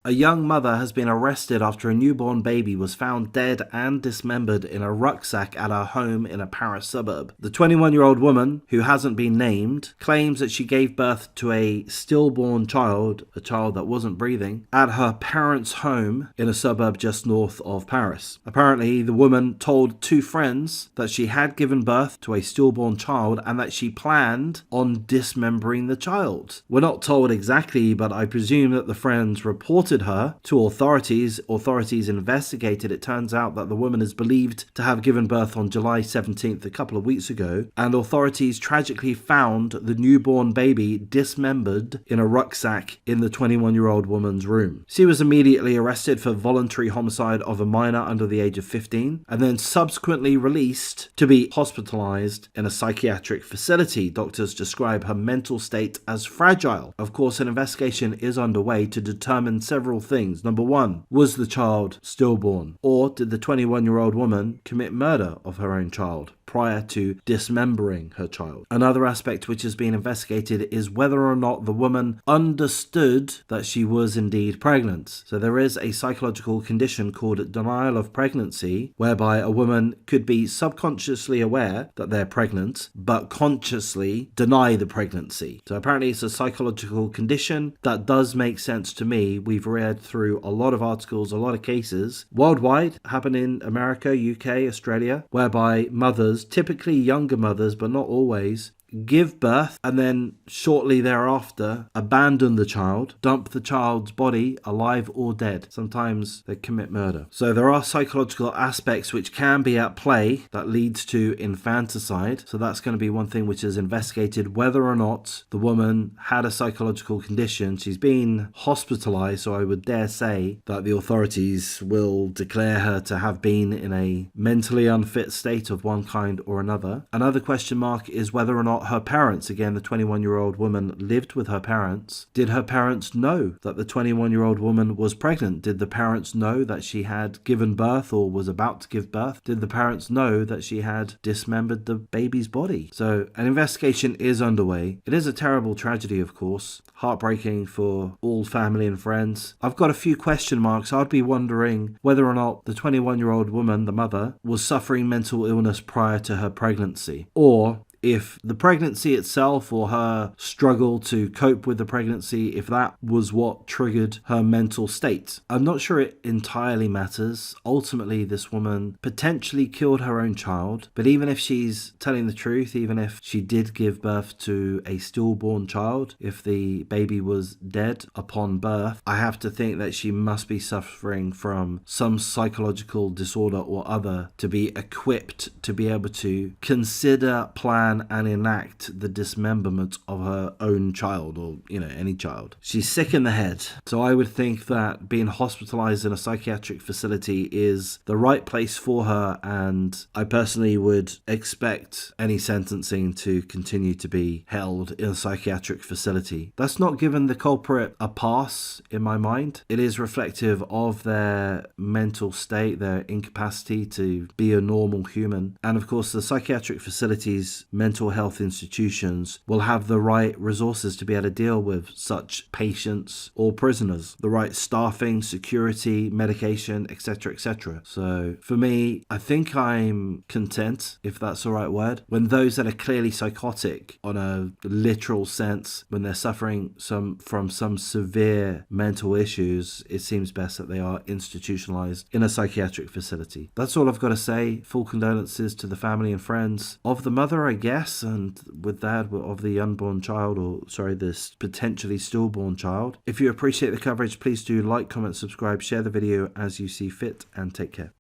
A young mother has been arrested after a newborn baby was found dead and dismembered in a rucksack at her home in a Paris suburb. The 21-year-old woman, who hasn't been named, claims that she gave birth to a stillborn child, a child that wasn't breathing, at her parents' home in a suburb just north of Paris. Apparently, the woman told two friends that she had given birth to a stillborn child and that she planned on dismembering the child. We're not told exactly, but I presume that the friends reported her to authorities. Authorities investigated. It turns out that the woman is believed to have given birth on July 17th, a couple of weeks ago, and authorities tragically found the newborn baby dismembered in a rucksack in the 21-year-old woman's room. She was immediately arrested for voluntary homicide of a minor under the age of 15 and then subsequently released to be hospitalized in a psychiatric facility. Doctors describe her mental state as fragile. Of course, an investigation is underway to determine several things. Number one, was the child stillborn? Or did the 21-year-old woman commit murder of her own child prior to dismembering her child? Another aspect which is being investigated is whether or not the woman understood that she was indeed pregnant. So there is a psychological condition called denial of pregnancy, whereby a woman could be subconsciously aware that they're pregnant, but consciously deny the pregnancy. So apparently it's a psychological condition that does make sense to me. We've read through a lot of articles, a lot of cases worldwide, happen in America, UK, Australia, whereby mothers, typically younger mothers, but not always, give birth and then shortly thereafter abandon the child, dump the child's body alive or dead. Sometimes they commit murder. So there are psychological aspects which can be at play that leads to infanticide. So that's going to be one thing which is investigated, whether or not the woman had a psychological condition. She's been hospitalized, so I would dare say that the authorities will declare her to have been in a mentally unfit state of one kind or another. Another question mark is whether or not her parents, again the 21-year-old woman lived with her parents, did her parents know that the 21-year-old woman was pregnant? Did the parents know that she had given birth or was about to give birth? Did the parents know that she had dismembered the baby's body? So an investigation is underway. It is a terrible tragedy, of course, heartbreaking for all family and friends. I've got a few question marks. I'd be wondering whether or not the 21-year-old woman, the mother, was suffering mental illness prior to her pregnancy, or if the pregnancy itself or her struggle to cope with the pregnancy, if that was what triggered her mental state. I'm not sure it entirely matters. Ultimately, this woman potentially killed her own child, but even if she's telling the truth, even if she did give birth to a stillborn child, if the baby was dead upon birth, I have to think that she must be suffering from some psychological disorder or other to be equipped to be able to consider, plan, and enact the dismemberment of her own child, or any child. She's sick in the head, so I would think that being hospitalized in a psychiatric facility is the right place for her, and I personally would expect any sentencing to continue to be held in a psychiatric facility. That's not giving the culprit a pass in my mind. It is reflective of their mental state, their incapacity to be a normal human, and of course the psychiatric facilities, mental health institutions will have the right resources to be able to deal with such patients or prisoners, the right staffing, security, medication, etc., etc. So for me, I think I'm content, if that's the right word, when those that are clearly psychotic on a literal sense, when they're suffering from some severe mental issues, it seems best that they are institutionalized in a psychiatric facility. That's all I've got to say. Full condolences to the family and friends of the mother, I guess, and with that, of the unborn child, this potentially stillborn child. If you appreciate the coverage, please do like, comment, subscribe, share the video as you see fit, and take care.